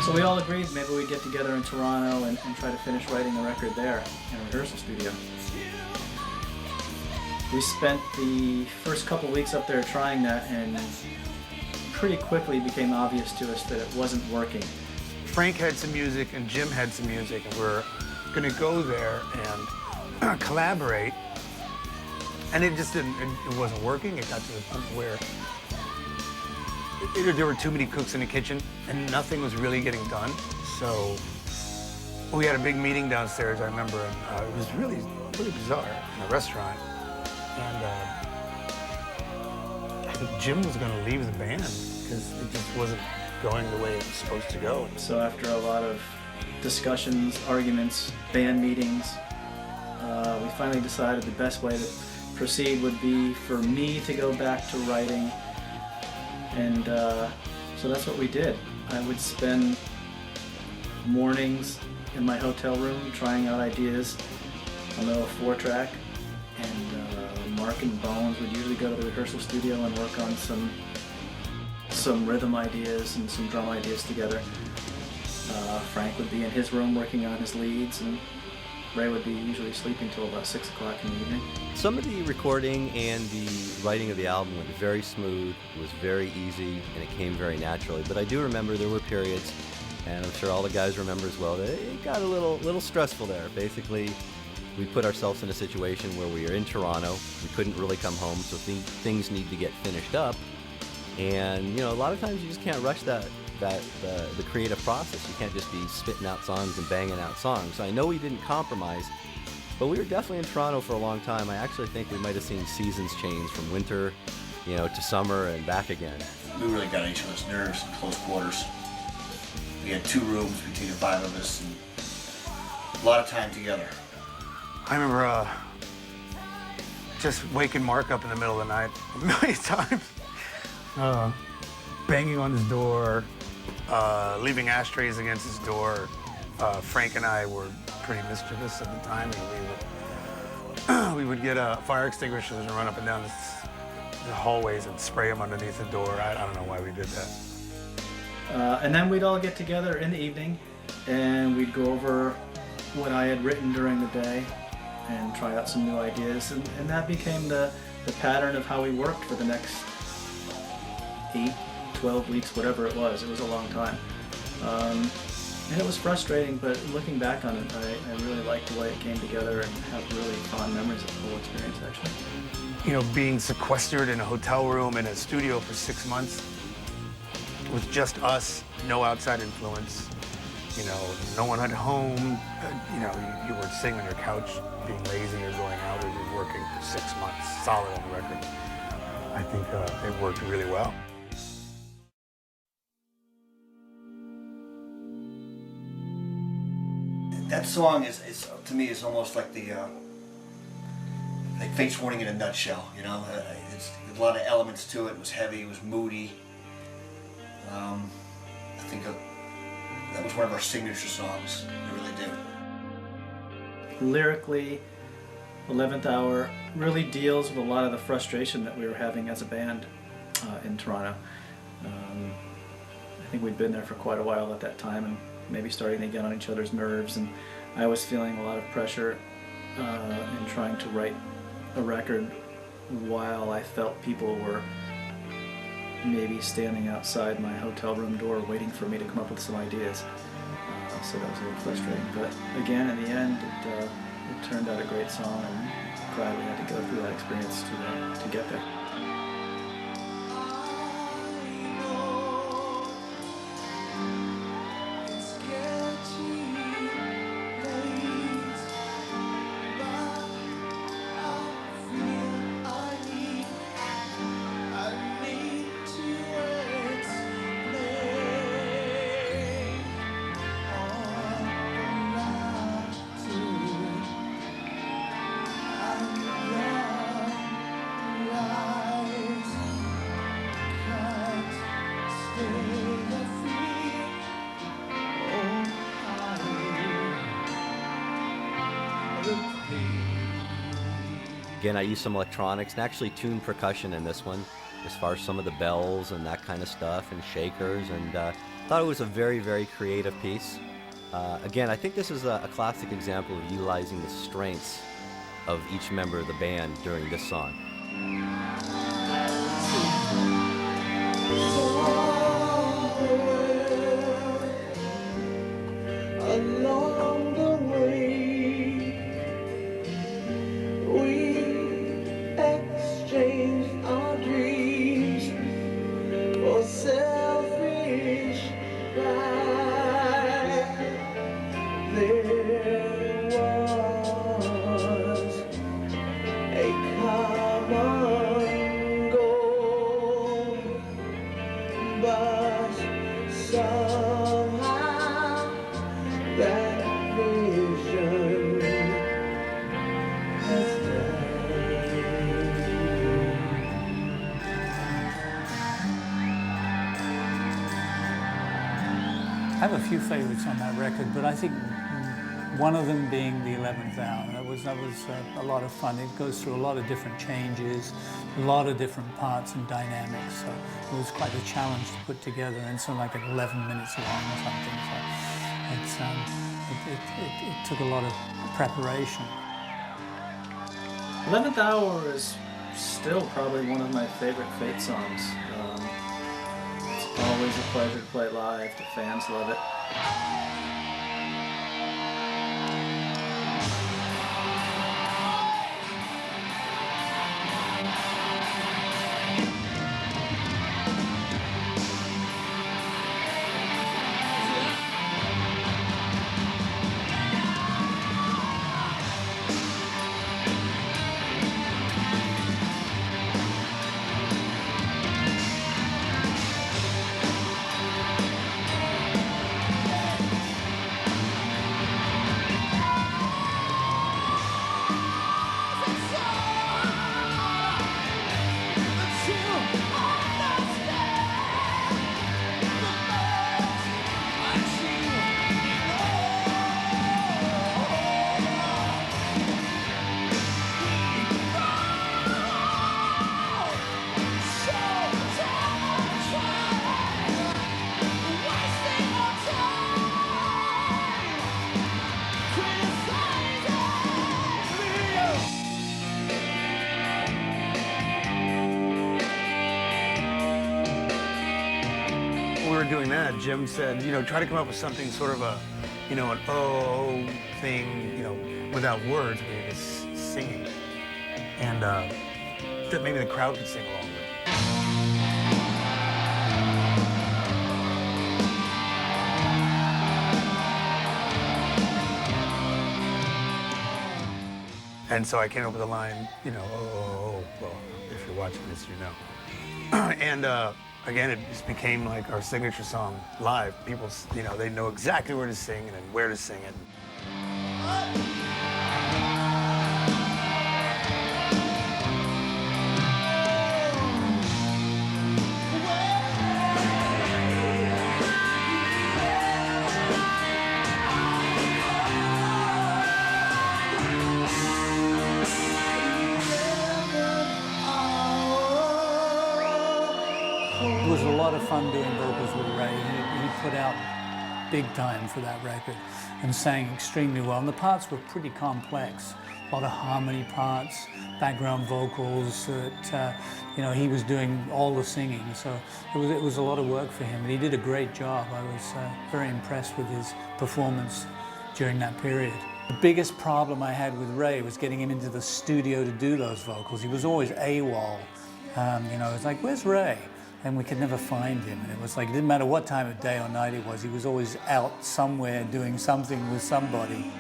So we all agreed maybe we'd get together in Toronto and try to finish writing the record there in a rehearsal studio. We spent the first couple weeks up there trying that, and pretty quickly became obvious to us that it wasn't working. Frank had some music and Jim had some music, and we're gonna go there and collaborate. And it just didn't, it wasn't working. It got to the point where there were too many cooks in the kitchen and nothing was really getting done. So we had a big meeting downstairs, I remember, and it was really bizarre in a restaurant. And I think Jim was gonna leave the band because it just wasn't going the way it was supposed to go. So after a lot of discussions, arguments, band meetings, we finally decided the best way to proceed would be for me to go back to writing. And so that's what we did. I would spend mornings in my hotel room trying out ideas on the 4-track, and Mark and Bones would usually go to the rehearsal studio and work on some rhythm ideas and some drum ideas together. Frank would be in his room working on his leads, and Ray would be usually sleeping till about 6 o'clock in the evening. Some of the recording and the writing of the album went very smooth, it was very easy, and it came very naturally. But I do remember there were periods, and I'm sure all the guys remember as well, that it got a little stressful there. Basically, we put ourselves in a situation where we were in Toronto, we couldn't really come home, so things need to get finished up. And you know, a lot of times you just can't rush the creative process. You can't just be spitting out songs and banging out songs. So I know we didn't compromise, but we were definitely in Toronto for a long time. I actually think we might have seen seasons change from winter, to summer and back again. We really got on each other's nerves in close quarters. We had 2 rooms between the 5 of us, and a lot of time together. I remember just waking Mark up in the middle of the night a million times. Banging on his door, leaving ashtrays against his door. Frank and I were pretty mischievous at the time, and we would get fire extinguishers and run up and down the hallways and spray them underneath the door. I don't know why we did that. And then we'd all get together in the evening, and we'd go over what I had written during the day and try out some new ideas, and that became the pattern of how we worked for the next 8, 12 weeks, whatever it was. It was a long time. And it was frustrating, but looking back on it, I really liked the way it came together and have really fond memories of the whole experience, actually. Being sequestered in a hotel room in a studio for 6 months with just us, no outside influence, no one at home, you were sitting on your couch being lazy or going out. We were working for 6 months, solid on the record. I think it worked really well. That song is to me, is almost like like Fate's Warning in a nutshell. It's a lot of elements to it. It was heavy. It was moody. I think that was one of our signature songs. It really did. Lyrically, 11th Hour really deals with a lot of the frustration that we were having as a band in Toronto. I think we'd been there for quite a while at that time, and maybe starting to get on each other's nerves, and I was feeling a lot of pressure in trying to write a record while I felt people were maybe standing outside my hotel room door waiting for me to come up with some ideas. So that was a little frustrating, but again, in the end, it turned out a great song, and I'm glad we had to go through that experience to get there. Again, I used some electronics and actually tuned percussion in this one, as far as some of the bells and that kind of stuff, and shakers, and Thought it was a very, very creative piece. Again, I think this is a classic example of utilizing the strengths of each member of the band during this song. Along the way, we exchanged our dreams for selfish pride. There was a common goal, but somehow that vision has died. I have a few favorites on that record, but I think one of them being the 11th Hour. That was a lot of fun. It goes through a lot of different changes, a lot of different parts and dynamics. So it was quite a challenge to put together, and so like at 11 minutes long or something. So it took a lot of preparation. 11th Hour is still probably one of my favorite Fate songs. It's always a pleasure to play live. The fans love it. When we were doing that, Jim said, try to come up with something sort of a, an oh thing, without words, where you're just singing. And that maybe the crowd could sing along with. And so I came up with a line, well, if you're watching this, you know. And again, it just became like our signature song live. People, they know exactly where to sing and where to sing it. It was a lot of fun doing vocals with Ray. He put out big time for that record and sang extremely well. And the parts were pretty complex. A lot of harmony parts, background vocals that, he was doing all the singing. So it was a lot of work for him, and he did a great job. I was very impressed with his performance during that period. The biggest problem I had with Ray was getting him into the studio to do those vocals. He was always AWOL. It's like, where's Ray? And we could never find him. And it was like, it didn't matter what time of day or night it was, he was always out somewhere doing something with somebody.